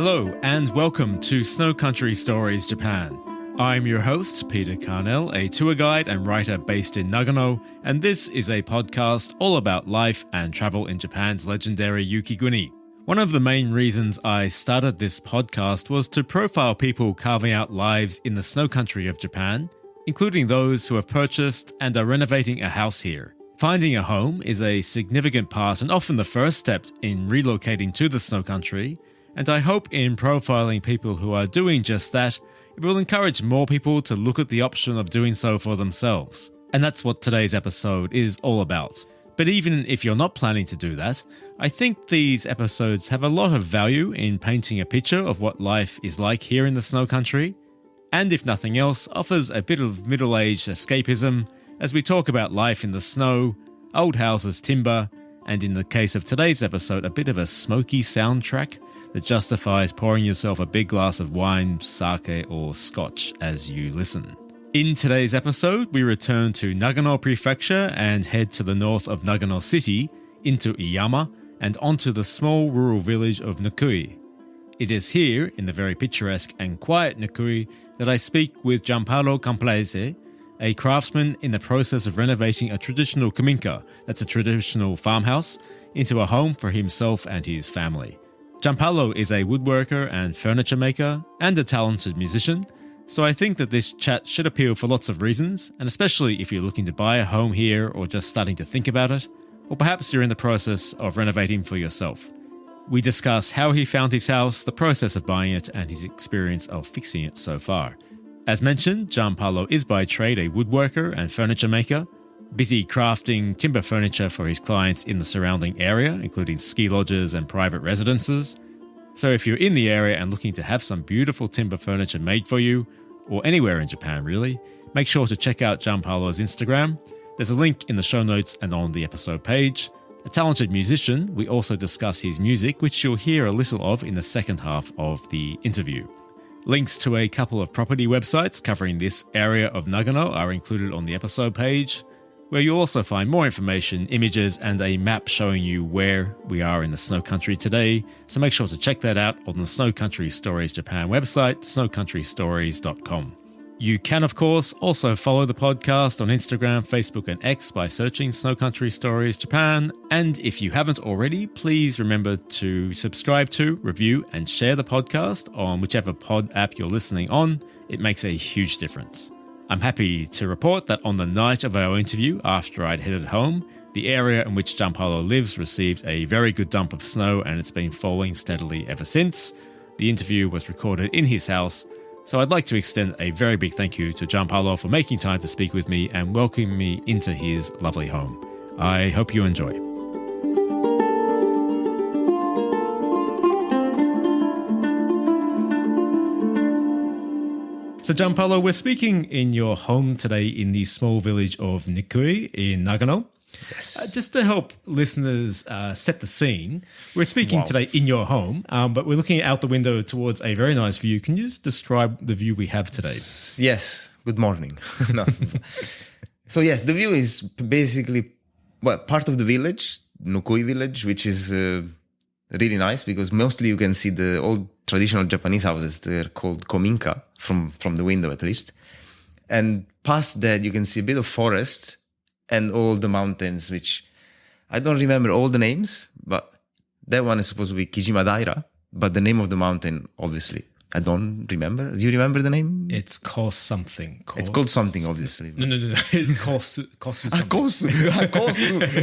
Hello and welcome to Snow Country Stories Japan. I'm your host, Peter Carnell, a tour guide and writer based in Nagano, and this is a podcast all about life and travel in Japan's legendary Yukiguni. One of the main reasons I started this podcast was to profile people carving out lives in the snow country of Japan, including those who have purchased and are renovating a house here. Finding a home is a significant part and often the first step in relocating to the snow country, and I hope in profiling people who are doing just that, it will encourage more people to look at the option of doing so for themselves. And that's what today's episode is all about. But even if you're not planning to do that, I think these episodes have a lot of value in painting a picture of what life is like here in the snow country, and if nothing else, offers a bit of middle-aged escapism as we talk about life in the snow, old houses, timber, and in the case of today's episode, a bit of a smoky soundtrack that justifies pouring yourself a big glass of wine, sake, or scotch as you listen. In today's episode, we return to Nagano Prefecture and head to the north of Nagano City, into Iyama, and onto the small rural village of Nukui. It is here, in the very picturesque and quiet Nukui, that I speak with Gianpaolo Camplese, a craftsman in the process of renovating a traditional Kominka, that's a traditional farmhouse, into a home for himself and his family. Gianpaolo is a woodworker and furniture maker, and a talented musician, so I think that this chat should appeal for lots of reasons, and especially if you're looking to buy a home here or just starting to think about it, or perhaps you're in the process of renovating for yourself. We discuss how he found his house, the process of buying it, and his experience of fixing it so far. As mentioned, Gianpaolo is by trade a woodworker and furniture maker, busy crafting timber furniture for his clients in the surrounding area, including ski lodges and private residences. So if you're in the area and looking to have some beautiful timber furniture made for you, or anywhere in Japan really, make sure to check out Gianpaolo's Instagram. There's a link in the show notes and on the episode page. A talented musician, we also discuss his music, which you'll hear a little of in the second half of the interview. Links to a couple of property websites covering this area of Nagano are included on the episode page, where you'll also find more information, images, and a map showing you where we are in the snow country today. So make sure to check that out on the Snow Country Stories Japan website, snowcountrystories.com. You can, of course, also follow the podcast on Instagram, Facebook, and X by searching Snow Country Stories Japan. And if you haven't already, please remember to subscribe to, review, and share the podcast on whichever pod app you're listening on. It makes a huge difference. I'm happy to report that on the night of our interview, after I'd headed home, the area in which Gianpaolo lives received a very good dump of snow, and it's been falling steadily ever since. The interview was recorded in his house, so I'd like to extend a very big thank you to Gianpaolo for making time to speak with me and welcoming me into his lovely home. I hope you enjoy. So Gianpaolo, we're speaking in your home today in the small village of Nukui in Nagano. Yes. Just to help listeners set the scene, we're speaking today in your home, but we're looking out the window towards a very nice view. Can you just describe the view we have today? Yes. Good morning. No. So yes, the view is basically part of the village, Nukui village, which is really nice because mostly you can see the old traditional Japanese houses. They're called Kominka from the window at least. And past that you can see a bit of forest and all the mountains, which I don't remember all the names, but that one is supposed to be Kijima Daira. But the name of the mountain, obviously, I don't remember. Do you remember the name? It's something. It's called something, obviously. No. Kosu something. Kosu.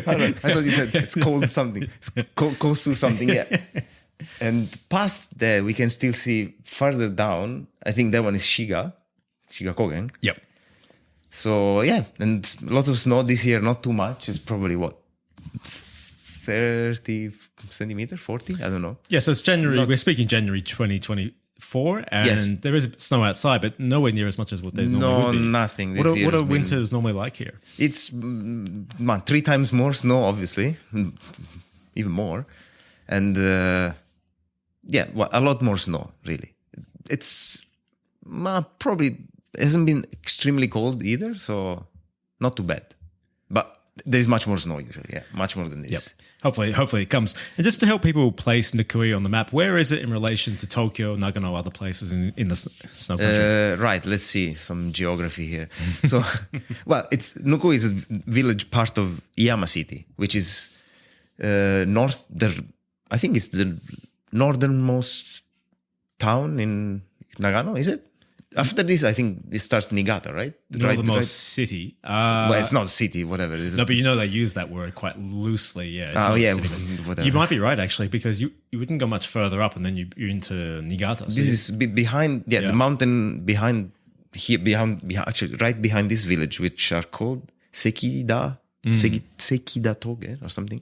I thought you said it's called something. It's Kosu something, yeah. And past that, we can still see further down, I think that one is Shiga Kogen. Yep. So, yeah, and lots of snow this year, not too much. It's probably, 30 centimeters, 40? I don't know. Yeah, so it's January. We're speaking January 2024, and yes, there is snow outside, but nowhere near as much as what they normally would be. Nothing. This What are winters normally like here? It's 3 times more snow, obviously, even more. And, a lot more snow, really. It's probably hasn't been extremely cold either, so not too bad. But There's much more snow usually. Yeah, much more than this. Yep. Hopefully it comes. And just to help people place Nukui on the map, where is it in relation to Tokyo, Nagano, other places in the snow country? Right. Let's see some geography here. So, Nukui is a village part of Iyama City, which is north. I think it's the northernmost town in Nagano. Is it? After this, I think it starts Niigata, right? Northernmost city. Well, it's not city, whatever. No, but they use that word quite loosely. Yeah. Whatever. You might be right, actually, because you wouldn't go much further up and then you're into Niigata. This is behind, the mountain behind here, actually right behind this village, which are called Sekida Toge or something,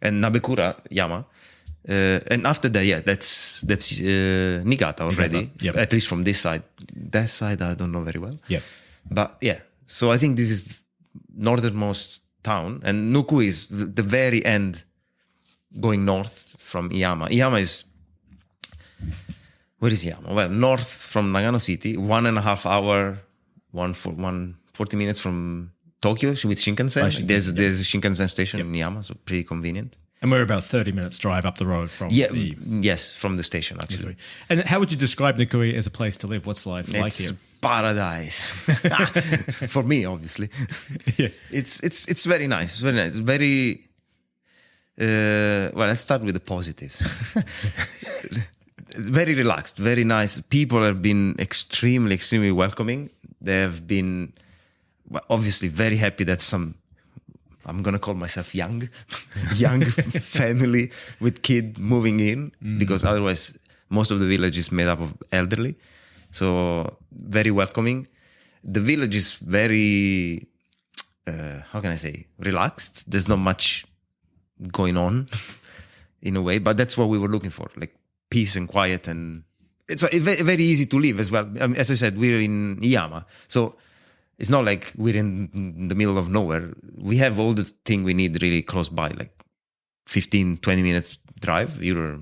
and Nabekura Yama. And after that, that's Niigata already. Yep. At least from this side. That side I don't know very well. Yeah, but yeah. So I think this is northernmost town, and Nukui is the very end, going north from Iyama. Iyama is, where is Iyama? Well, north from Nagano City, 1.5 hour, 40 minutes from Tokyo with Shinkansen. There's a Shinkansen station in Iyama, so pretty convenient. And we're about 30 minutes drive up the road from from the station, actually. Nukui. And how would you describe Nukui as a place to live? What's life like here? It's paradise. For me, obviously. Yeah. It's very nice. Very nice. Very, let's start with the positives. Very relaxed, very nice. People have been extremely, extremely welcoming. They have been obviously very happy that I'm going to call myself young family with kid moving in, because otherwise most of the village is made up of elderly. So very welcoming. The village is very, how can I say, relaxed. There's not much going on in a way, but that's what we were looking for, like peace and quiet. And it's very easy to live as well. As I said, we're in Iyama. So it's not like we're in the middle of nowhere. We have all the thing we need really close by, like 15, 20 minutes drive. You're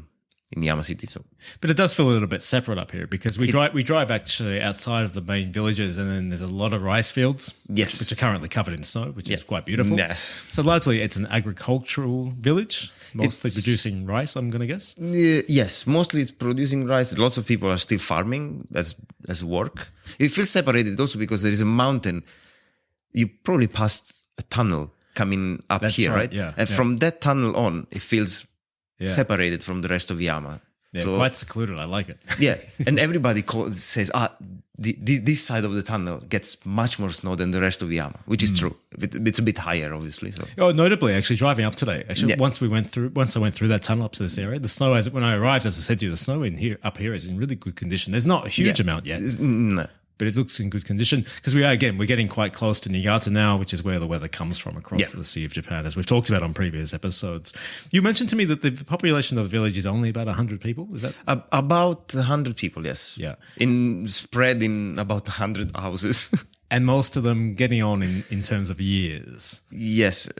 in Iyama City. So, but it does feel a little bit separate up here, because we drive actually outside of the main villages, and then there's a lot of rice fields, which are currently covered in snow, which is quite beautiful. Yes. So largely it's an agricultural village, mostly producing rice, I'm going to guess. Yes, mostly it's producing rice. Lots of people are still farming as work. It feels separated also because there is a mountain. You probably passed a tunnel coming up. That's here, right? Yeah. And from that tunnel on, it feels separated from the rest of Iyama. Yeah, so quite secluded. I like it. Yeah, and everybody says, this side of the tunnel gets much more snow than the rest of Iyama, which is true. It's a bit higher, obviously. So. Oh, notably, actually, driving up today. Actually, once I went through that tunnel up to this area, the snow, when I arrived, as I said to you, the snow up here is in really good condition. There's not a huge amount yet. No. But it looks in good condition, because we're getting quite close to Niigata now, which is where the weather comes from across the Sea of Japan, as we've talked about on previous episodes. You mentioned to me that the population of the village is only about 100 people. Is that about 100 people? Yes. Yeah. Spread in about 100 houses. And most of them getting on in terms of years. Yes.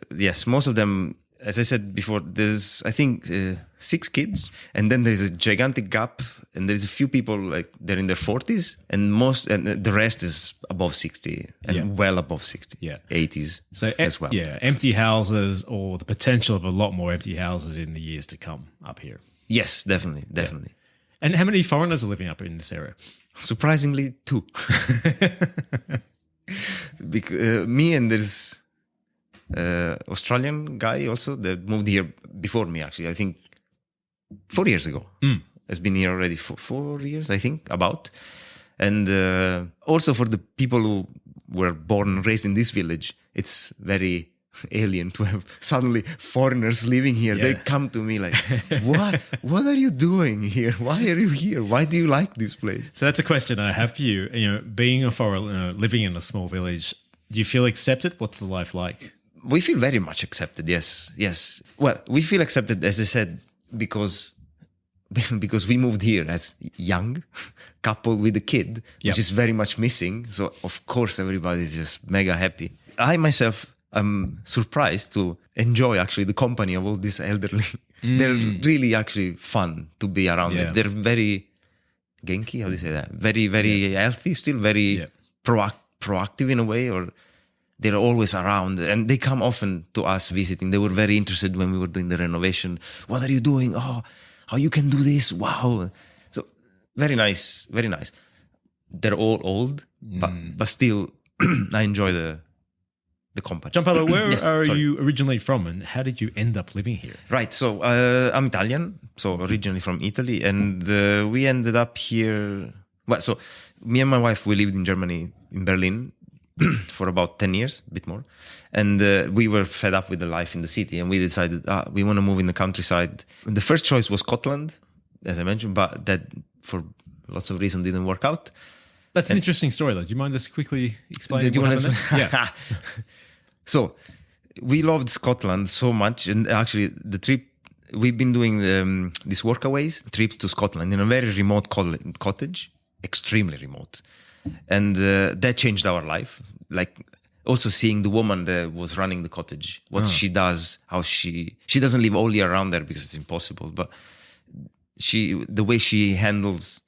Most of them, as I said before, there's, I think, 6 kids, and then there's a gigantic gap, and there's a few people like they're in their 40s, and the rest is above 60 and well above 60, 80s as well. Yeah, empty houses, or the potential of a lot more empty houses in the years to come up here. Yes, definitely. Yeah. And how many foreigners are living up in this area? Surprisingly, 2. Me and there's Australian guy also that moved here before me, actually. I think 4 years ago. Has been here already for 4 years, I think, about. And also for the people who were born and raised in this village, it's very alien to have suddenly foreigners living here. They come to me like, what are you doing here? Why are you here? Why do you like this place? So that's a question I have for you. Being a foreigner, living in a small village, do you feel accepted? What's the life like? We feel very much accepted, yes. Well, we feel accepted, as I said, because we moved here as young couple with a kid, which is very much missing. So of course everybody's just mega happy. I myself am surprised to enjoy actually the company of all these elderly. They're really actually fun to be around. They're very genki, how do you say that? Very, very healthy, still very proactive in a way, or they're always around, and they come often to us visiting. They were very interested when we were doing the renovation. What are you doing? Oh, how you can do this? Wow. So very nice, very nice. They're all old, but still I enjoy the company. Gianpaolo, where are you originally from, and how did you end up living here? Right, so I'm Italian, so originally from Italy, and we ended up here. Well, so me and my wife, we lived in Germany, in Berlin, for about 10 years, a bit more, and we were fed up with the life in the city, and we decided we want to move in the countryside. The first choice was Scotland, as I mentioned, but that for lots of reasons didn't work out. That's an interesting story, though. Do you mind just quickly explaining what happened there? Yeah. So we loved Scotland so much, and actually the trip, we've been doing these workaways trips to Scotland in a very remote cottage, extremely remote, and that changed our life. Like also seeing the woman that was running the cottage, what she does, how she doesn't live all year round there because it's impossible, but the way she handles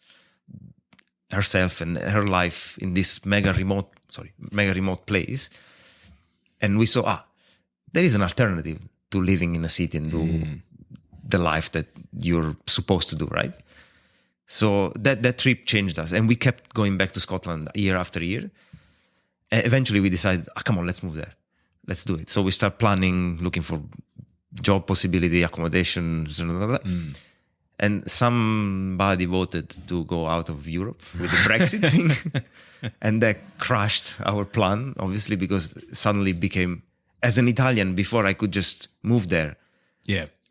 herself and her life in this mega remote place. And we saw, there is an alternative to living in a city and do the life that you're supposed to do, right? So that trip changed us. And we kept going back to Scotland year after year. And eventually we decided, come on, let's move there. Let's do it. So we start planning, looking for job possibility, accommodations, and somebody voted to go out of Europe with the Brexit thing. And that crashed our plan, obviously, because suddenly became, as an Italian, before I could just move there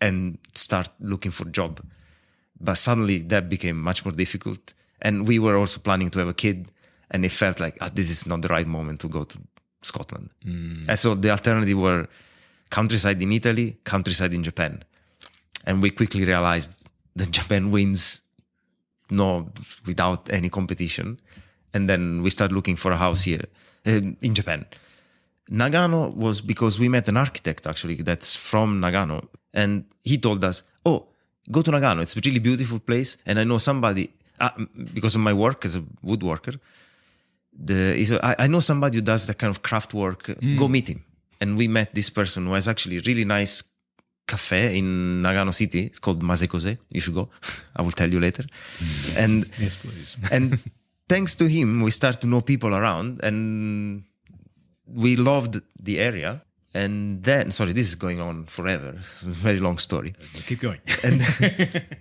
and start looking for a job. But suddenly that became much more difficult. And we were also planning to have a kid. And it felt like, this is not the right moment to go to Scotland. And so the alternative were countryside in Italy, countryside in Japan. And we quickly realized that Japan wins without any competition. And then we started looking for a house here in Japan. Nagano was because we met an architect actually that's from Nagano. And he told us, go to Nagano. It's a really beautiful place. And I know somebody, because of my work as a woodworker, I know somebody who does that kind of craft work. Go meet him. And we met this person who has actually a really nice cafe in Nagano City. It's called Masekose. You should go. I will tell you later. And yes, please. And thanks to him, we start to know people around, and we loved the area. And then, sorry, this is going on forever. It's a very long story. Keep going.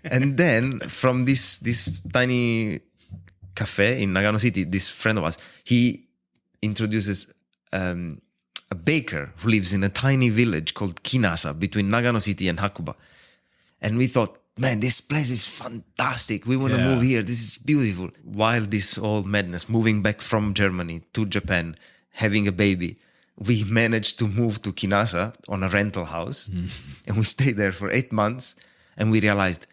And then from this tiny cafe in Nagano City, this friend of ours, he introduces a baker who lives in a tiny village called Kinasa between Nagano City and Hakuba. And we thought, man, this place is fantastic. We want to move here. This is beautiful. While this all madness, moving back from Germany to Japan, having a baby, we managed to move to Kinasa on a rental house. And we stayed there for 8 months. And we realized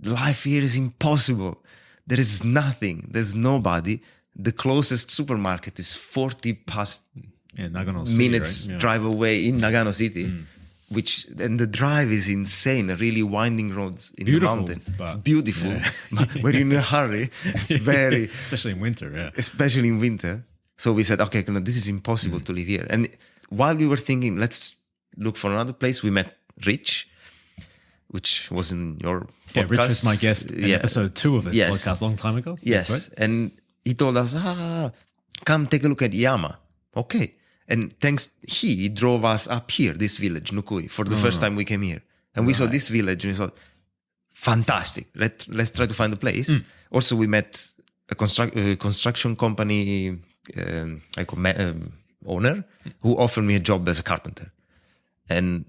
life here is impossible. There is nothing. There's nobody. The closest supermarket is 40 past Nagano City, minutes drive away in Nagano City. And the drive is insane, really winding roads in the mountain. It's beautiful, but when you're in a hurry, it's very... Especially in winter, Especially in winter. So we said, okay, this is impossible to live here. And while we were thinking, let's look for another place, we met Rich, which was in your podcast. Yeah, Rich was my guest in episode 2 of this podcast a long time ago. Yes, that's right. And he told us, come take a look at Yama. Okay. And he drove us up here, this village, Nukui, for the first time we came here. And we saw this village and we thought, fantastic. Let's try to find a place. Also, we met a construction company owner who offered me a job as a carpenter. And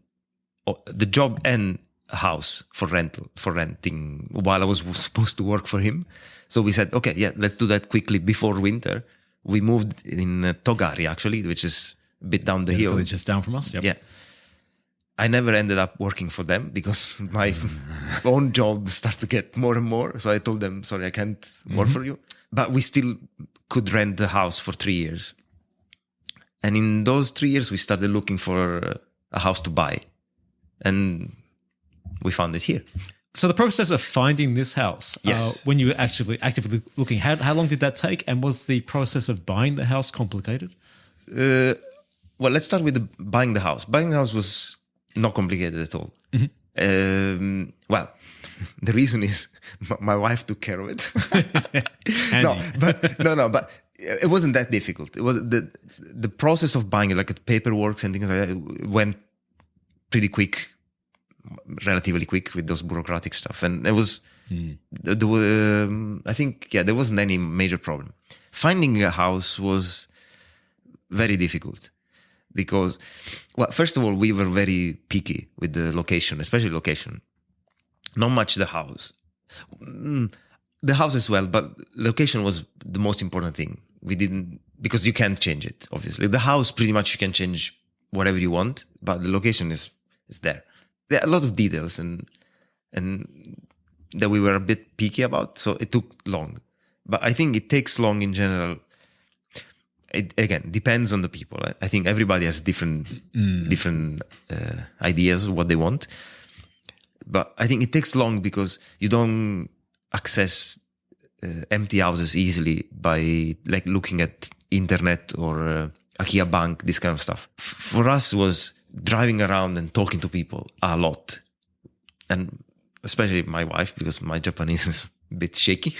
the job and a house for renting while I was supposed to work for him. So we said, okay, let's do that quickly before winter. We moved in Togari, actually, which is a bit down the hill. Just down from us, Yeah. I never ended up working for them because my own job started to get more and more. So I told them, sorry, I can't work for you. But we still could rent the house for 3 years. And in those 3 years, we started looking for a house to buy. And we found it here. So the process of finding this house, when you were actively looking, how long did that take? And was the process of buying the house complicated? Well, let's start with buying the house. Buying the house was not complicated at all. Well, the reason is my wife took care of it. But it wasn't that difficult. It was the process of buying it, like the paperwork and things like that, went pretty quick, relatively quick with those bureaucratic stuff. And it was, I think, there wasn't any major problem. Finding a house was very difficult because, well, first of all, we were very picky with the location, especially location. Not much the house. The house as well, but location was the most important thing. We didn't, because you can't change it, obviously. The house, pretty much you can change whatever you want, but the location is there. There are a lot of details and that we were a bit picky about, so it took long. But I think it takes long in general. It, again, depends on the people. I think everybody has different ideas of what they want. But I think it takes long because you don't access empty houses easily by like looking at internet or IKEA Bank, this kind of stuff. For us, was driving around and talking to people a lot, and especially my wife, because my Japanese is a bit shaky.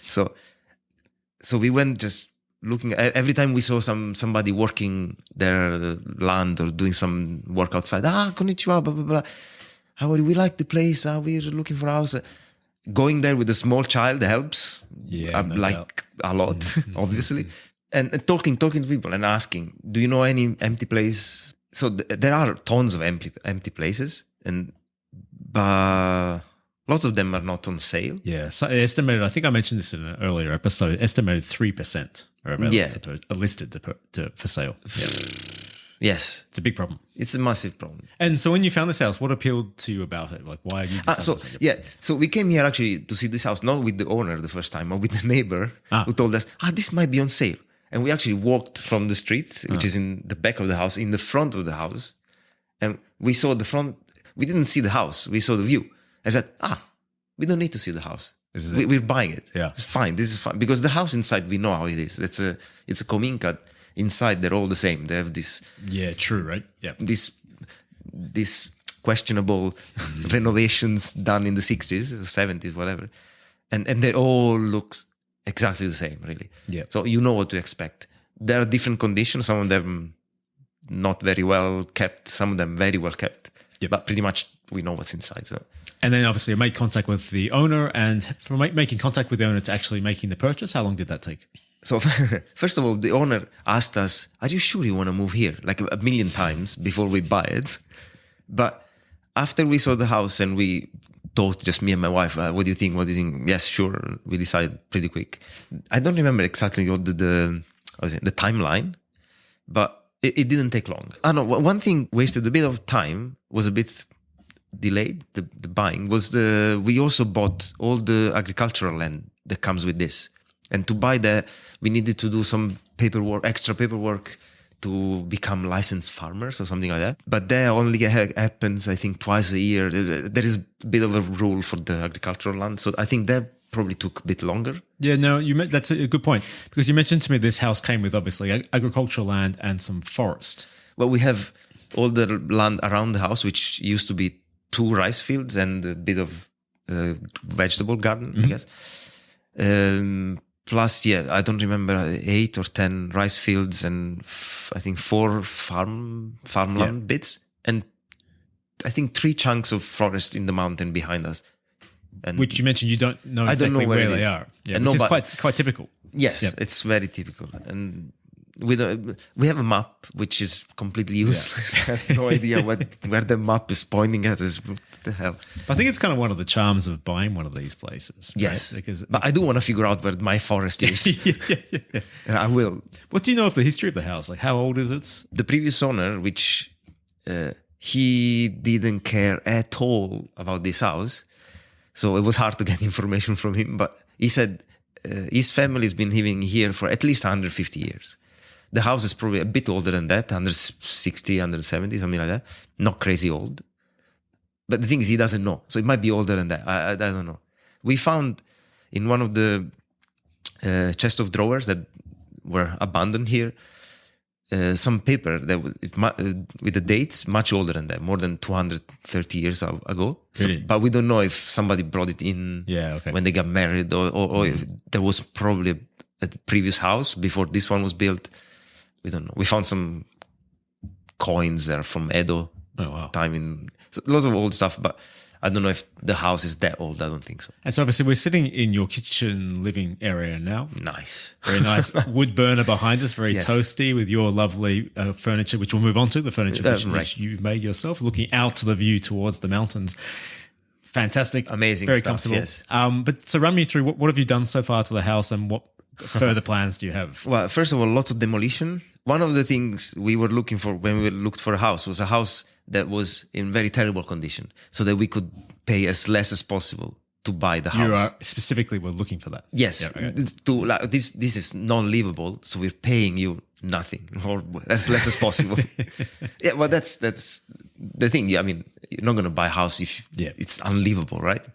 so we went just looking. Every time we saw somebody working their land or doing some work outside, konnichiwa, blah blah blah. How do we like the place? We're looking for a house. Going there with a small child helps. Yeah, a lot, obviously. And talking to people and asking, do you know any empty place? So there are tons of empty places, but lots of them are not on sale. Yeah, so estimated. I think I mentioned this in an earlier episode. Estimated 3% are available are listed for sale. Yeah. Yes, it's a big problem. It's a massive problem. And so, when you found this house, what appealed to you about it? Like, why did you decide So we came here actually to see this house, not with the owner the first time, but with the neighbor who told us, this might be on sale. And we actually walked from the street, which is in the back of the house, in the front of the house. And we saw the front. We didn't see the house. We saw the view. I said, we don't need to see the house. We're buying it. Yeah. It's fine. This is fine. Because the house inside, we know how it is. It's a Kominka. Inside, they're all the same. They have this. Yeah, true, right? Yeah. This questionable renovations done in the 60s, 70s, whatever. And they all look exactly the same, really. Yeah. So you know what to expect. There are different conditions. Some of them not very well kept. Some of them very well kept. Yeah. But pretty much we know what's inside. So. And then obviously I made contact with the owner, and from making contact with the owner to actually making the purchase, how long did that take? So first of all, the owner asked us, are you sure you want to move here? Like a million times before we buy it. But after we saw the house and we talked, just me and my wife, what do you think? What do you think? Yes, sure. We decided pretty quick. I don't remember exactly what the timeline, but it didn't take long. One thing wasted a bit of time, was a bit delayed, the buying, was we also bought all the agricultural land that comes with this. And to buy that, we needed to do some extra paperwork to become licensed farmers or something like that. But that only happens, I think, twice a year. There is a bit of a rule for the agricultural land. So I think that probably took a bit longer. Yeah, no, that's a good point. Because you mentioned to me this house came with, obviously, agricultural land and some forest. Well, we have all the land around the house, which used to be 2 rice fields and a bit of vegetable garden, I guess. Plus, I don't remember, 8 or 10 rice fields and I think 4 farmland bits, and I think 3 chunks of forest in the mountain behind us. And which you mentioned you don't know exactly where they are. Yeah, which is quite typical. Yes, it's very typical. And we have a map which is completely useless. I have no idea where the map is pointing at us. What the hell? But I think it's kind of one of the charms of buying one of these places. Yes, right? But I do want to figure out where my forest is. Yeah. I will. What do you know of the history of the house? Like, how old is it? The previous owner, which he didn't care at all about this house, so it was hard to get information from him. But he said his family's been living here for at least 150 years. The house is probably a bit older than that, 160, 170, something like that. Not crazy old. But the thing is, he doesn't know. So it might be older than that. I don't know. We found in one of the chest of drawers that were abandoned here, some paper that was with the dates much older than that, more than 230 years ago. Really? But we don't know if somebody brought it in when they got married, or if there was probably a previous house before this one was built. We don't know. We found some coins there from Edo time, so lots of old stuff, but I don't know if the house is that old. I don't think so. And so obviously we're sitting in your kitchen living area now. Nice. Very nice. Wood burner behind us, very toasty, with your lovely furniture, which we'll move on to, the furniture which you made yourself, looking out to the view towards the mountains. Fantastic. Amazing very stuff, comfortable. yes. But so run me through, what have you done so far to the house, and what further plans do you have? Well, first of all, lots of demolition. One of the things we were looking for when we looked for a house was a house that was in very terrible condition, so that we could pay as less as possible to buy the house. You are specifically were looking for that. Yes. Yeah, okay. This is non-livable, so we're paying you nothing or as less as possible. Yeah, well, that's the thing. Yeah, I mean, you're not going to buy a house if it's unlivable, right?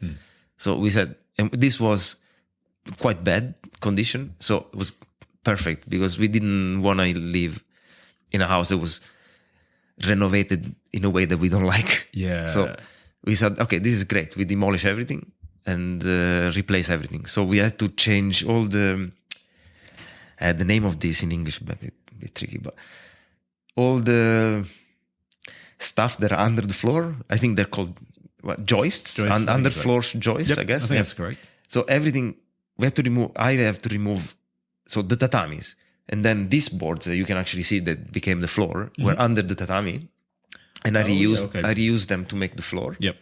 So we said, and this was quite bad condition, so it was perfect because we didn't want to live in a house that was renovated in a way that we don't like. Yeah. So we said, okay, this is great. We demolish everything and replace everything. So we had to change all the name of this in English, a bit tricky, but all the stuff that are under the floor, I think they're called joists, under floor joists, yep, I guess. I think that's correct. So everything we had to remove. I have to remove. So the tatamis, and then these boards that you can actually see that became the floor were under the tatami, and I reused them to make the floor. Yep.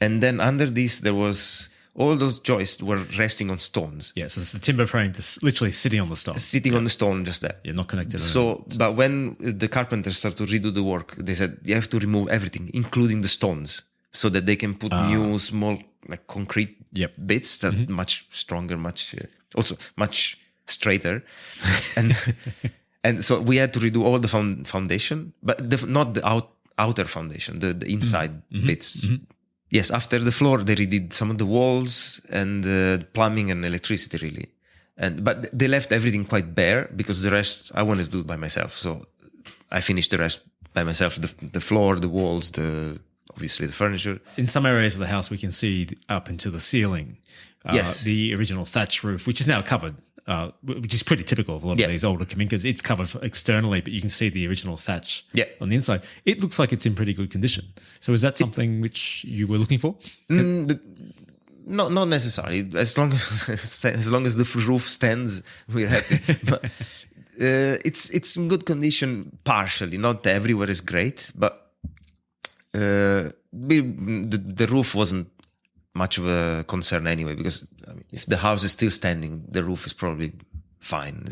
And then under this, there was all those joists were resting on stones. Yeah, so it's the timber frame just literally sitting on the stone. Sitting on the stone, just that. You're not connected. So, but when the carpenters started to redo the work, they said you have to remove everything, including the stones, so that they can put new small like concrete bits that's much stronger, also much straighter, and so we had to redo all the foundation, but not the outer foundation, the inside bits. Yes, after the floor, they redid some of the walls and plumbing and electricity, really. But they left everything quite bare because the rest I wanted to do by myself. So I finished the rest by myself: the floor, the walls, obviously the furniture. In some areas of the house, we can see up into the ceiling. Yes, the original thatch roof, which is now covered. Which is pretty typical of a lot of these older Kominkas. It's covered externally, but you can see the original thatch on the inside. It looks like it's in pretty good condition. So is that something which you were looking for? Not necessarily. As long as the roof stands, we're happy. But it's in good condition partially. Not everywhere is great, but the roof wasn't much of a concern anyway, because I mean, if the house is still standing, the roof is probably fine.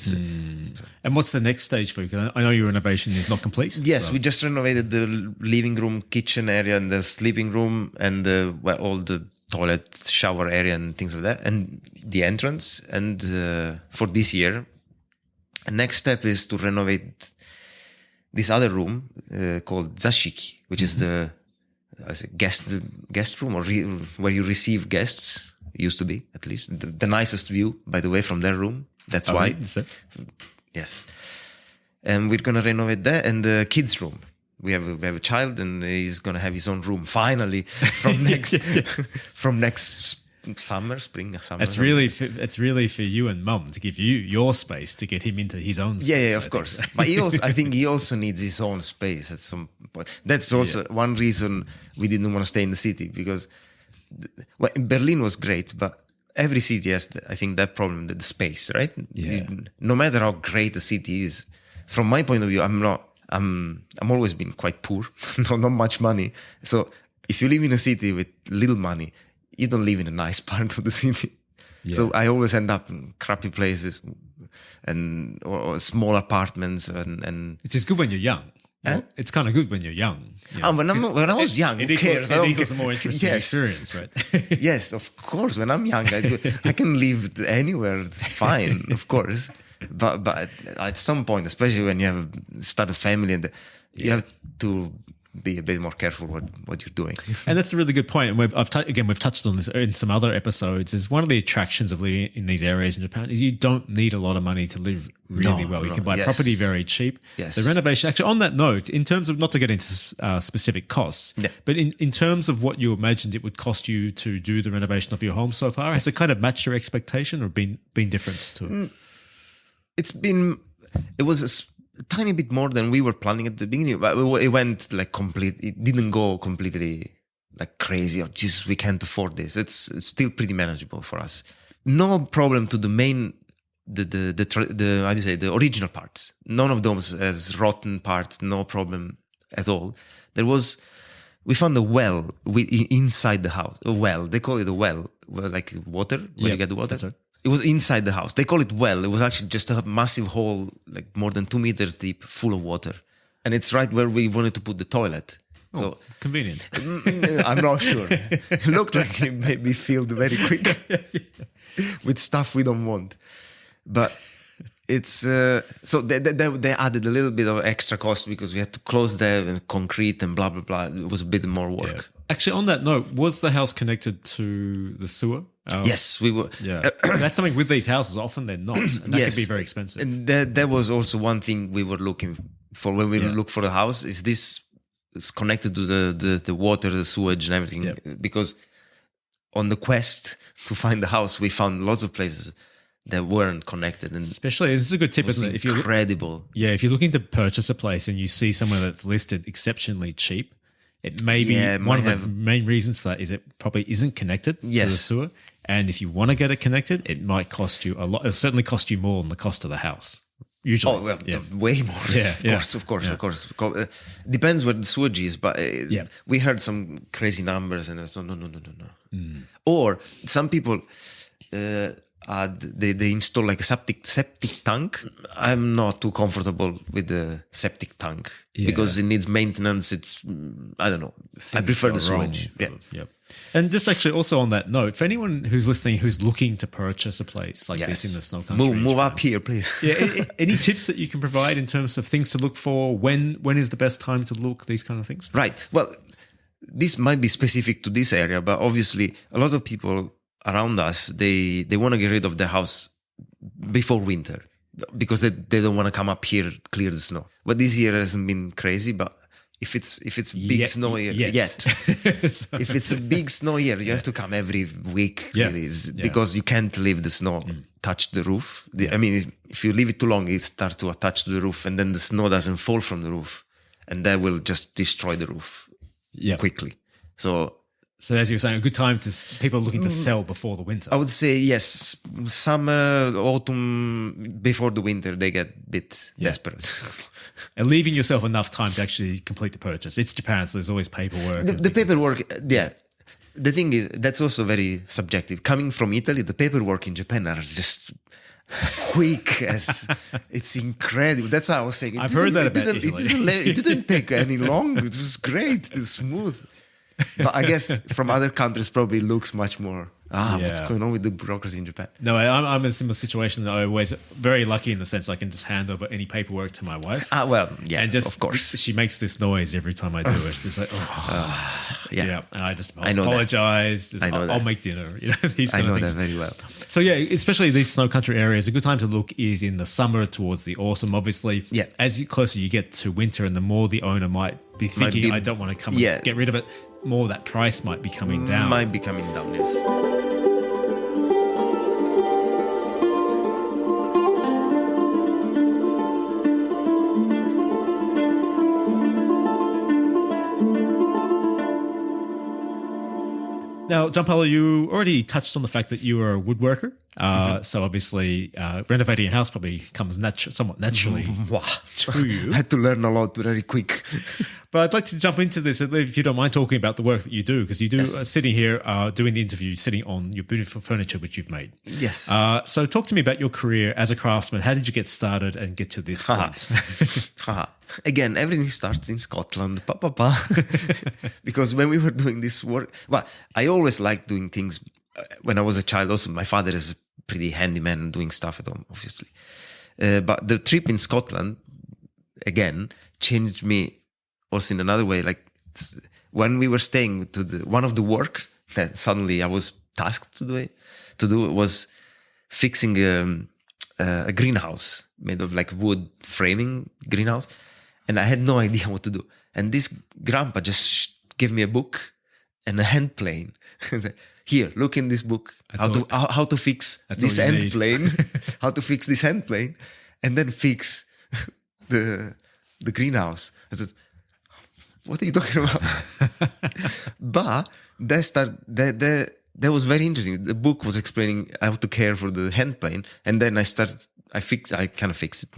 And what's the next stage for you? 'Cause I know your renovation is not complete. Yes, we just renovated the living room, kitchen area, and the sleeping room, and all the toilet, shower area, and things like that, and the entrance. And for this year, the next step is to renovate this other room called zashiki, which is the guest room, or where you receive guests. Used to be, at least, the nicest view, by the way, from their room. That's why. Is that? Yes. And we're gonna renovate that, and the kids' room. We have a child, and he's gonna have his own room finally from next spring. It's really for you and Mum to give you your space to get him into his own space. Yeah, of course. But I think he also needs his own space at some point. That's also one reason we didn't want to stay in the city, because Berlin was great, but every city has, I think, that problem, the space, right? Yeah. No matter how great the city is, from my point of view, I'm always been quite poor, not much money. So if you live in a city with little money, you don't live in a nice part of the city. Yeah. So I always end up in crappy places or small apartments, and which is good when you're young. Well, it's kind of good when you're young. When I was young, who cares? It equals a more interesting experience, right? Yes, of course. When I'm young, I can live anywhere. It's fine, of course. But at some point, especially when you have start a family, and you have to be a bit more careful what you're doing. And that's a really good point. And we've touched on this in some other episodes. Is one of the attractions of living in these areas in Japan is you don't need a lot of money to live really well. You can buy property very cheap. Yes. The renovation, actually, on that note, in terms of not to get into specific costs, but in terms of what you imagined it would cost you to do the renovation of your home so far, has it kind of matched your expectation or been different to it? It was a tiny bit more than we were planning at the beginning, but it went like it didn't go completely like crazy. Oh, Jesus, we can't afford this. It's still pretty manageable for us. No problem to the main, how do you say, the original parts. None of those as rotten parts. No problem at all. We found a well inside the house. A well, they call it a well, like water where you get the water. That's right. It was inside the house. They call it well. It was actually just a massive hole, like more than 2 meters deep, full of water. And it's right where we wanted to put the toilet. So convenient. I'm not sure. It looked like it made me filled very quick with stuff we don't want. But it's so they added a little bit of extra cost because we had to close there and concrete and blah blah blah. It was a bit more work. Yeah. Actually, on that note, was the house connected to the sewer? Yes, we were. Yeah, that's something with these houses. Often they're not, and that can be very expensive. And that was also one thing we were looking for when we look for a house. Is this connected to the water, the sewage, and everything? Yeah. Because on the quest to find the house, we found lots of places that weren't connected, and especially this is a good tip, isn't it? If incredible. If you're looking to purchase a place and you see somewhere that's listed exceptionally cheap. It may be one of the main reasons for that is it probably isn't connected to the sewer. And if you want to get it connected, it might cost you a lot. It'll certainly cost you more than the cost of the house. Usually. Oh, well, way more. Of course. Depends where the sewage is. But we heard some crazy numbers and it's no. Or some people, they install like a septic tank. I'm not too comfortable with the septic tank because it needs maintenance. It's I don't know. I prefer the sewage. Yeah. And just actually also on that note, for anyone who's listening who's looking to purchase a place like this in the snow country, move up here, please. Any tips that you can provide in terms of things to look for? When is the best time to look? These kind of things. Right. Well, this might be specific to this area, but obviously a lot of people around us, they want to get rid of their house before winter because they don't want to come up here, clear the snow. But this year hasn't been crazy, but if it's big snow here, if it's a big snow here, you have to come every week, really, because you can't leave the snow touch the roof. I mean, if you leave it too long, it starts to attach to the roof and then the snow doesn't fall from the roof and that will just destroy the roof quickly. So as you were saying, a good time to people looking to sell before the winter. I would say yes, summer, autumn, before the winter, they get a bit desperate. And leaving yourself enough time to actually complete the purchase. It's Japan, so there's always paperwork. The paperwork, The thing is, that's also very subjective. Coming from Italy, the paperwork in Japan are just quick as it's incredible. That's what I was saying. I've heard that about Italy. It didn't take any long. It was great. It was smooth. But I guess from other countries probably looks much more, what's going on with the bureaucracy in Japan? No, I'm in a similar situation. I'm always very lucky in the sense I can just hand over any paperwork to my wife. And just, of course. She makes this noise every time I do it. It's like, and I just apologize. I'll make dinner. These kind of things. That very well. So especially these snow country areas, a good time to look is in the summer towards the autumn, obviously. Yeah. As closer you get to winter and the more the owner might be thinking, I don't want to come and get rid of it, more that price might be coming down. Might be coming down, yes. Now, Gianpaolo, you already touched on the fact that you are a woodworker. So obviously, renovating a house probably comes somewhat naturally to you. I had to learn a lot very quick. But I'd like to jump into this, if you don't mind talking about the work that you do, because you do sitting here doing the interview, sitting on your beautiful furniture which you've made. Yes. So talk to me about your career as a craftsman. How did you get started and get to this point? Again, everything starts in Scotland. Because when we were doing this work, I always liked doing things when I was a child. Also, my father is a pretty handyman doing stuff at home, obviously. But the trip in Scotland, again, changed me also in another way. Like, when we were staying to one of the work that suddenly I was tasked to do was fixing a greenhouse made of like wood framing greenhouse. And I had no idea what to do. And this grandpa just gave me a book and a hand plane. Here, look in this book, how to fix this hand plane, how to fix this hand plane, and then fix the greenhouse. I said, what are you talking about? But that was very interesting. The book was explaining how to care for the hand plane, and then I kind of fixed it.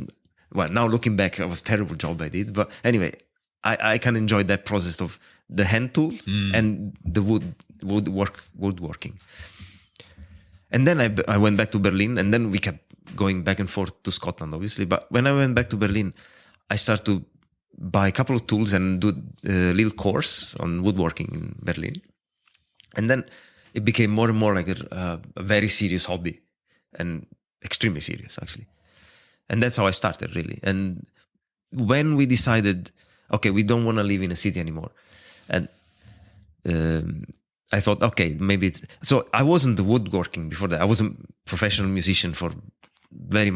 Well, now looking back, it was a terrible job I did. But anyway, I kind of enjoyed that process of the hand tools and the woodworking. And then I went back to Berlin, and then we kept going back and forth to Scotland, obviously. But when I went back to Berlin, I started to buy a couple of tools and do a little course on woodworking in Berlin. And then it became more and more like a very serious hobby, and extremely serious, actually. And that's how I started, really. And when we decided, okay, we don't want to live in a city anymore, and I thought, okay, maybe so I wasn't woodworking before that. I was a professional musician for very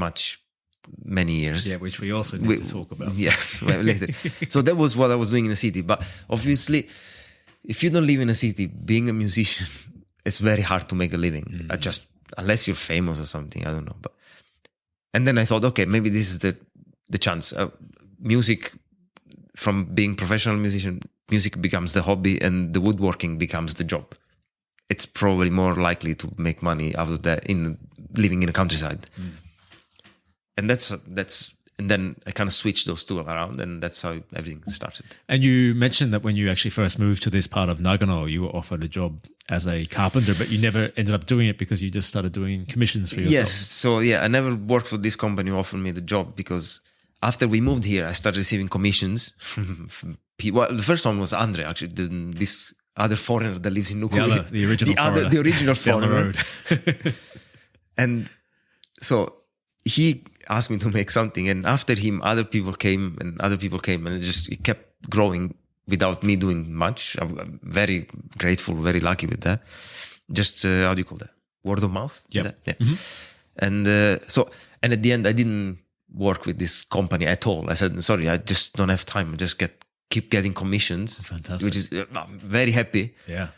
many years. Yeah, which we also need to talk about. Yes, later. So that was what I was doing in the city. But obviously, if you don't live in a city, being a musician, it's very hard to make a living. Just unless you're famous or something, I don't know. And then I thought, okay, maybe this is the chance. Music, from being professional musician, music becomes the hobby, and the woodworking becomes the job. It's probably more likely to make money out of that in living in the countryside. And and then I kind of switched those two around, and that's how everything started. And you mentioned that when you actually first moved to this part of Nagano, you were offered a job as a carpenter, but you never ended up doing it because you just started doing commissions for yourself. Yes. So yeah, I never worked for this company who offered me the job, because after we moved here, I started receiving commissions from people. Well, the first one was Andre, actually, this other foreigner that lives in Nukui. The original foreigner. And so he asked me to make something, and after him, other people came, and it kept growing without me doing much. I'm very grateful, very lucky with that. Just, how do you call that? Word of mouth? Yep. Yeah. And and at the end, I didn't work with this company at all. I said, sorry, I just don't have time. I just keep getting commissions. Fantastic. Which is, I'm very happy. Yeah.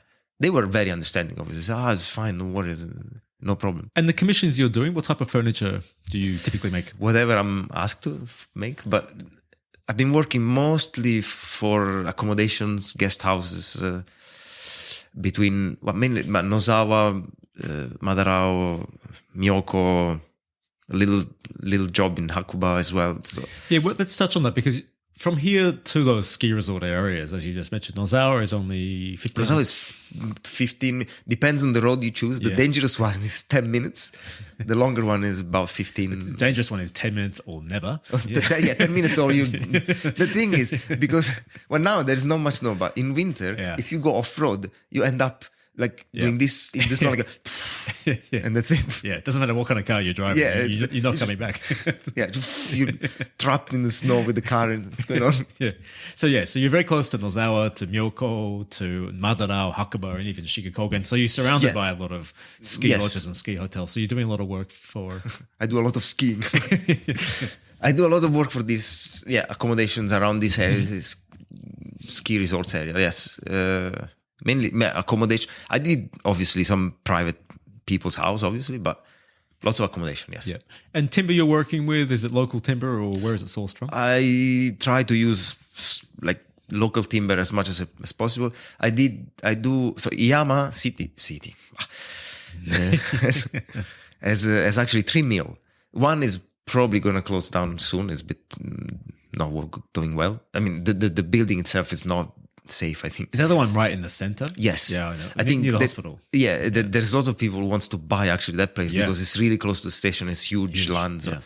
They were very understanding of it. They said, it's fine, no worries. No problem. And the commissions you're doing, what type of furniture do you typically make? Whatever I'm asked to make. But I've been working mostly for accommodations, guest houses, mainly Nozawa, Madarao, Miyoko, a little job in Hakuba as well. So. Yeah, let's touch on that, because from here to those ski resort areas, as you just mentioned, Nozawa is only 15. Nozawa is 15, depends on the road you choose. The dangerous one is 10 minutes. The longer one is about 15. The dangerous one is 10 minutes or never. 10 minutes or you. The thing is, because now there's not much snow, but in winter, if you go off-road, you end up doing this in this one, and that's it. Yeah, it doesn't matter what kind of car you're driving. Yeah, you're not coming back. You're trapped in the snow with the car, and what's going on? So you're very close to Nozawa, to Myoko, to Madarao, Hakuba, and even Shikokogen. So you're surrounded by a lot of ski lodges and ski hotels. So you're doing a lot of work for. I do a lot of skiing. I do a lot of work for these accommodations around this area, this ski resorts area. Yes. Mainly accommodation. I did obviously some private people's house, obviously, but lots of accommodation. Yes. Yeah. And timber you're working with, is it local timber or where is it sourced from? I try to use local timber as much as possible. I do. So Iyama city has actually 3 mill. One is probably going to close down soon. It's a bit not doing well. I mean, the building itself is not safe, I think. Is that the one right in the center? Yes. Yeah, I know. I think near the hospital. Yeah, there's lots of people who wants to buy actually that place because it's really close to the station. It's huge land. So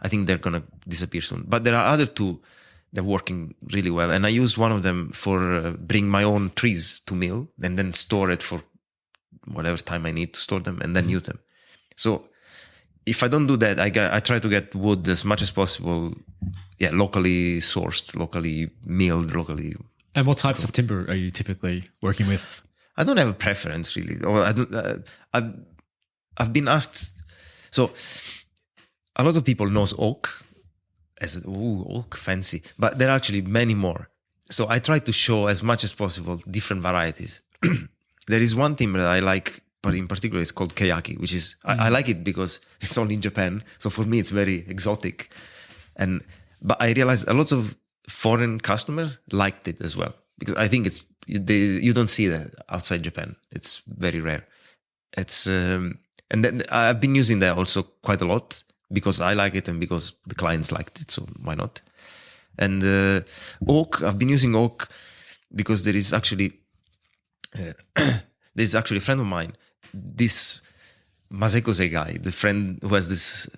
I think they're going to disappear soon. But there are other two that are working really well. And I use one of them for bring my own trees to mill and then store it for whatever time I need to store them and then use them. So if I don't do that, I try to get wood as much as possible. Yeah, locally sourced, locally milled, locally And what types of timber are you typically working with? I don't have a preference really. Or I don't. I've been asked. So a lot of people knows oak as oak fancy, but there are actually many more. So I try to show as much as possible different varieties. There is one timber that I like, but in particular it's called keyaki, which is I like it because it's only in Japan. So for me it's very exotic, but I realized a lot of foreign customers liked it as well, because I think you don't see that outside Japan. It's very rare. It's and then I've been using that also quite a lot because I like it and because the clients liked it. So why not? And oak, I've been using oak because there is actually a friend of mine, this Masekose guy, the friend who has this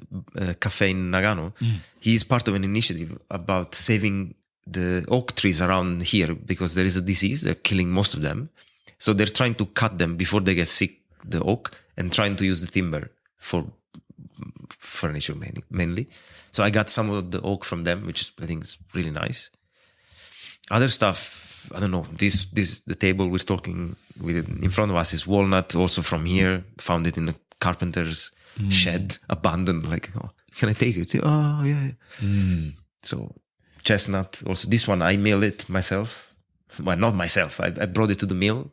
cafe in Nagano. He's part of an initiative about saving the oak trees around here because there is a disease. They're killing most of them. So they're trying to cut them before they get sick, the oak, and trying to use the timber for furniture mainly. So I got some of the oak from them, which I think is really nice. Other stuff, I don't know. The table we're talking with in front of us is walnut, also from here. Found it in a carpenter's shed, abandoned. Like, oh, can I take it? Oh yeah. So chestnut. Also, this one I mill it myself. Well, not myself. I brought it to the mill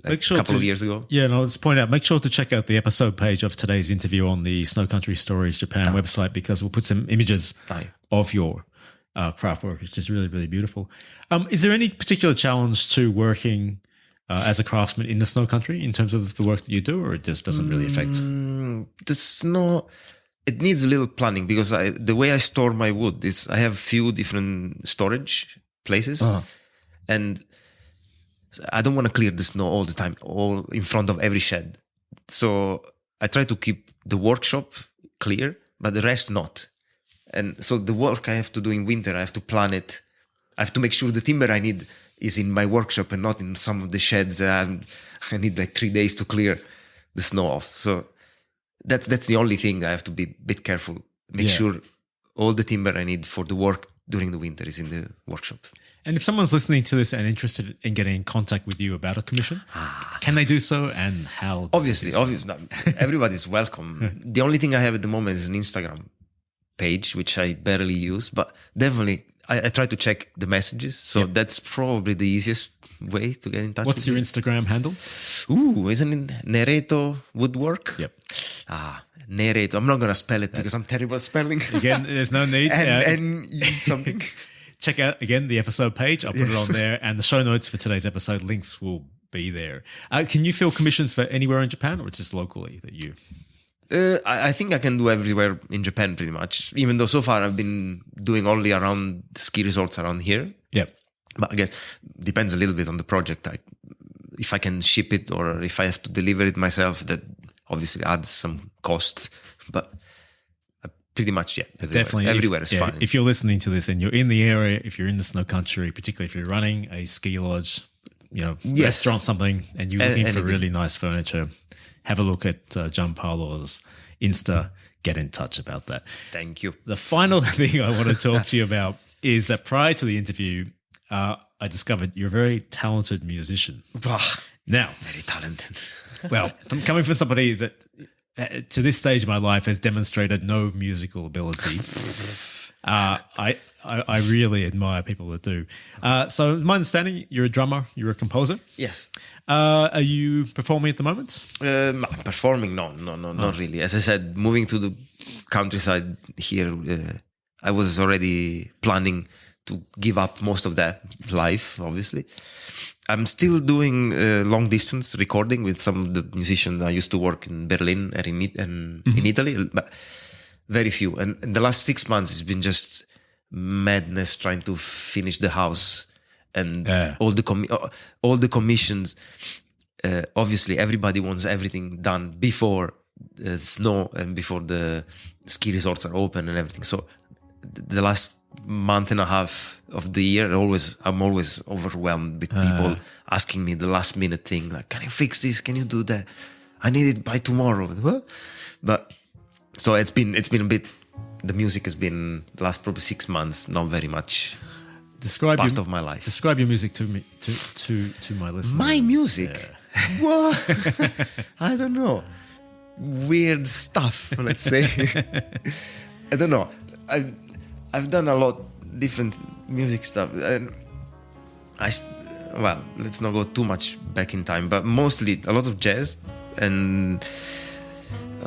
a couple of years ago. Yeah, and I'll just point out, make sure to check out the episode page of today's interview on the Snow Country Stories Japan website, because we'll put some images of your craft work, which is really, really beautiful. Is there any particular challenge to working as a craftsman in the snow country in terms of the work that you do, or it just doesn't really affect? The snow, it needs a little planning because the way I store my wood is I have few different storage places, and I don't want to clear the snow all the time, all in front of every shed. So I try to keep the workshop clear, but the rest not. And so the work I have to do in winter, I have to plan it. I have to make sure the timber I need is in my workshop and not in some of the sheds that I need like 3 days to clear the snow off. So that's the only thing I have to be a bit careful. Make sure all the timber I need for the work during the winter is in the workshop. And if someone's listening to this and interested in getting in contact with you about a commission, can they do so, and how? Obviously, everybody's welcome. The only thing I have at the moment is an Instagram page, which I barely use, but definitely I try to check the messages. So that's probably the easiest way to get in touch. What's your Instagram handle? Isn't it Nereto Woodwork? Yep. Nereto. I'm not going to spell it because I'm terrible at spelling. Again, there's no need. and something. Check out, again, the episode page. I'll put it on there. And the show notes for today's episode, links will be there. Can you fill commissions for anywhere in Japan, or it's just locally that you... I think I can do everywhere in Japan pretty much, even though so far I've been doing only around ski resorts around here. Yep. But I guess depends a little bit on the project. If I can ship it or if I have to deliver it myself, that obviously adds some cost. But pretty much, definitely everywhere is fine. If you're listening to this and you're in the area, if you're in the snow country, particularly if you're running a ski lodge, restaurant, something, and you're looking for really nice furniture, have a look at Gianpaolo's Insta. Get in touch about that. Thank you. The final thing I want to talk to you about is that prior to the interview, I discovered you're a very talented musician. Now, very talented. Well, I'm coming from somebody that to this stage of my life has demonstrated no musical ability. I really admire people that do. So my understanding, you're a drummer, you're a composer. Yes. Are you performing at the moment? Performing? No, not really. As I said, moving to the countryside here, I was already planning to give up most of that life, obviously. I'm still doing long distance recording with some of the musicians I used to work in Berlin and in Italy, but very few. And in the last 6 months, it's been just madness trying to finish the house and all the commissions. Obviously, everybody wants everything done before the snow and before the ski resorts are open and everything. So the last month and a half of the year, I'm always overwhelmed with people asking me the last minute thing, like, can you fix this? Can you do that? I need it by tomorrow. What? But so it's been a bit. The music has been the last probably 6 months, not very much. Describe part of my life. Describe your music to me, to my listeners. My music? Yeah. Well, I don't know. Weird stuff, let's say. I don't know. I've done a lot different music stuff, and well, let's not go too much back in time, but mostly a lot of jazz and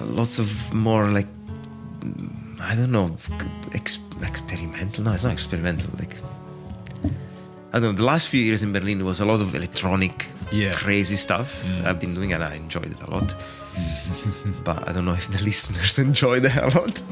lots of more like, I don't know, experimental. No, it's not experimental. Like, I don't know. The last few years in Berlin was a lot of electronic, crazy stuff I've been doing, and I enjoyed it a lot. But I don't know if the listeners enjoy that a lot.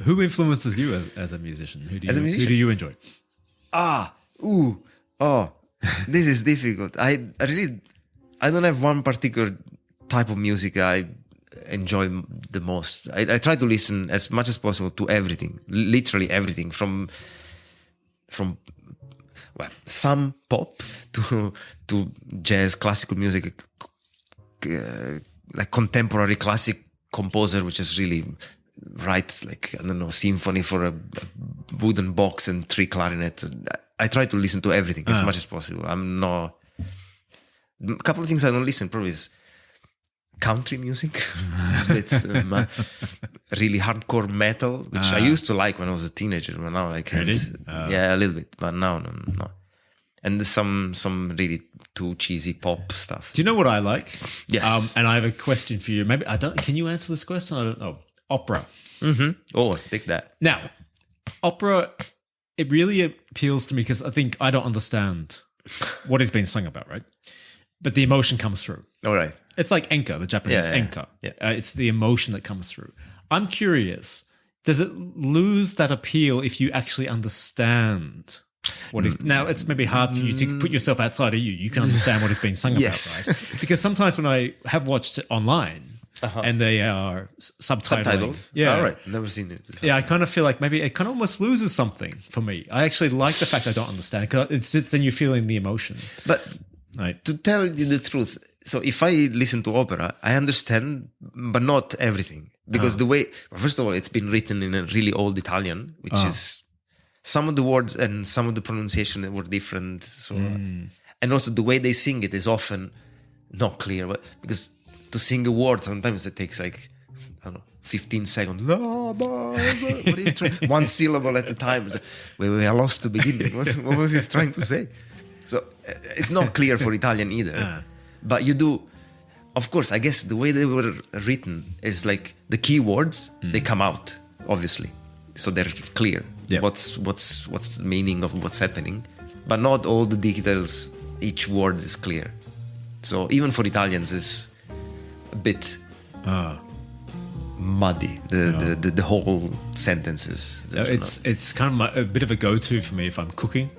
Who influences you as a musician? Who do you enjoy? This is difficult. I don't have one particular type of music I enjoy the most. I try to listen as much as possible to everything, literally everything, from some pop to jazz, classical music, like contemporary classic composer, which is really write like, I don't know, symphony for a wooden box and 3 clarinets. I try to listen to everything as much as possible. I'm not. A couple of things I don't listen probably is country music. It's really hardcore metal, which I used to like when I was a teenager, but now I can't. Really? Yeah, a little bit, but now no. And there's some really too cheesy pop stuff. Do you know what I like? Yes. And I have a question for you. Maybe can you answer this question? I don't know. Opera. Mm-hmm. Oh, take that. Now, opera, it really appeals to me because I think I don't understand what is being sung about, right? But the emotion comes through. All right. It's like enka, the Japanese enka. Yeah. It's the emotion that comes through. I'm curious, does it lose that appeal if you actually understand what is... Now, it's maybe hard for you to put yourself outside of you. You can understand what is being sung Yes. about, right? Because sometimes when I have watched it online, and they are subtitles. Yeah. All right. Never seen it. Yeah, I kind of feel like maybe it kind of almost loses something for me. I actually like the fact I don't understand because it's just then you're feeling the emotion. But right. To tell you the truth, so if I listen to opera, I understand, but not everything. Because the way, first of all, it's been written in a really old Italian, which is some of the words and some of the pronunciation were different. So, and also the way they sing it is often not clear, but because to sing a word, sometimes it takes like, I don't know, 15 seconds. What are you trying? One syllable at a time. It's like, wait, I lost the beginning. What was he trying to say? So it's not clear for Italian either. But you do, of course, I guess the way they were written is like the key words, they come out, obviously. So they're clear. Yep. What's the meaning of what's happening. But not all the details, each word is clear. So even for Italians, it's a bit muddy, the whole sentences. It's kind of a bit of a go-to for me if I'm cooking.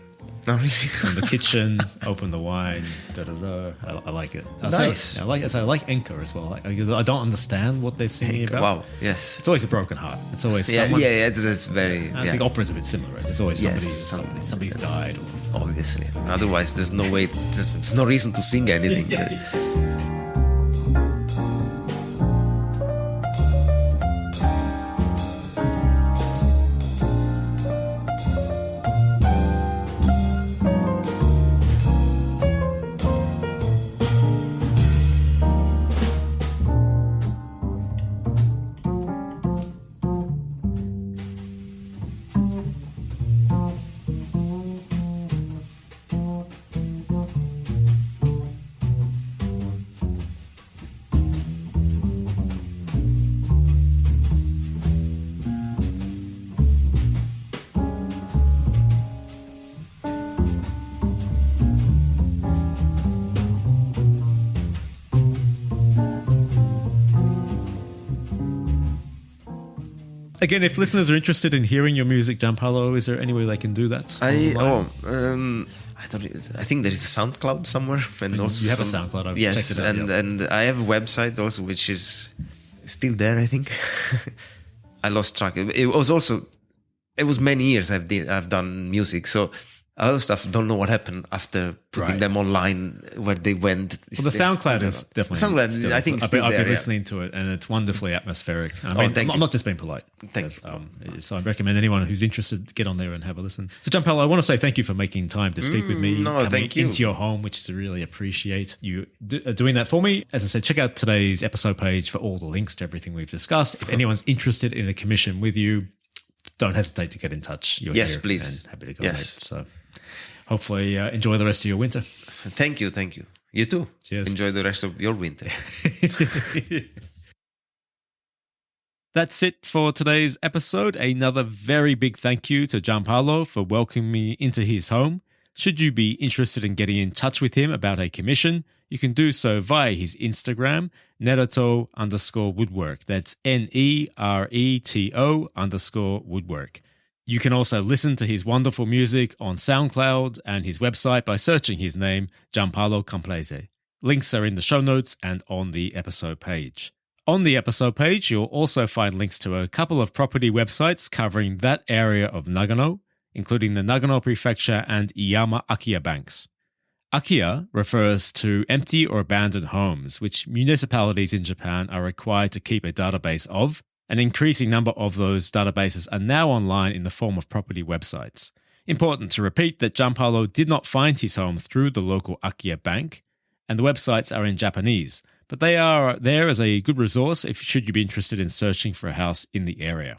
Oh, really? In the kitchen, open the wine, I like it. Nice. I like enka as well. I don't understand what they're singing about. Wow, yes. It's always a broken heart. It's always it's very... I think opera is a bit similar, right? There's always somebody's died. Obviously. Otherwise, there's no way... There's no reason to sing anything. Again, if listeners are interested in hearing your music, Gianpaolo, is there any way they can do that? I don't. I think there is a SoundCloud somewhere, and also you have a SoundCloud. I've checked it out. And I have a website also, which is still there. I think I lost track. It was many years I've done music, so a lot of stuff don't know what happened after putting them online, where they went. Well, the SoundCloud is definitely. SoundCloud, I think, I've been listening to it, and it's wonderfully atmospheric. I mean, I'm not just being polite. Thanks. So I recommend anyone who's interested to get on there and have a listen. So, Gianpaolo, I want to say thank you for making time to speak with me. Thank you. Into your home, which I really appreciate you doing that for me. As I said, check out today's episode page for all the links to everything we've discussed. If anyone's interested in a commission with you, don't hesitate to get in touch. You're yes, here please. And happy to go ahead. So hopefully enjoy the rest of your winter. Thank you. You too. Cheers. Enjoy the rest of your winter. That's it for today's episode. Another very big thank you to Gianpaolo for welcoming me into his home. Should you be interested in getting in touch with him about a commission, you can do so via his Instagram, Nereto_woodwork. That's NERETO_woodwork. You can also listen to his wonderful music on SoundCloud and his website by searching his name, Gianpaolo Camplese. Links are in the show notes and on the episode page. On the episode page, you'll also find links to a couple of property websites covering that area of Nagano, including the Nagano Prefecture and Iyama Akiya banks. Akiya refers to empty or abandoned homes, which municipalities in Japan are required to keep a database of. An increasing number of those databases are now online in the form of property websites. Important to repeat that Gianpaolo did not find his home through the local Akiya bank, and the websites are in Japanese, but they are there as a good resource should you be interested in searching for a house in the area.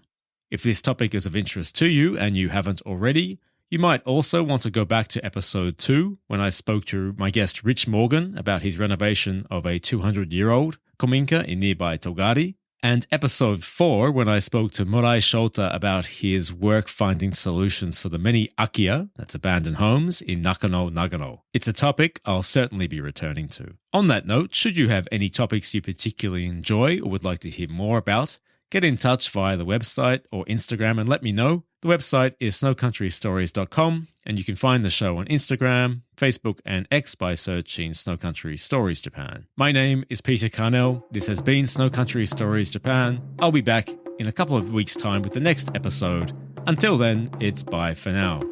If this topic is of interest to you and you haven't already, you might also want to go back to episode 2 when I spoke to my guest Rich Morgan about his renovation of a 200-year-old Kominka in nearby Togari, and episode 4 when I spoke to Murai Shota about his work finding solutions for the many Akiya, that's abandoned homes, in Nakano, Nagano. It's a topic I'll certainly be returning to. On that note, should you have any topics you particularly enjoy or would like to hear more about, get in touch via the website or Instagram and let me know. The website is snowcountrystories.com, and you can find the show on Instagram, Facebook, and X by searching Snow Country Stories Japan. My name is Peter Carnell. This has been Snow Country Stories Japan. I'll be back in a couple of weeks' time with the next episode. Until then, it's bye for now.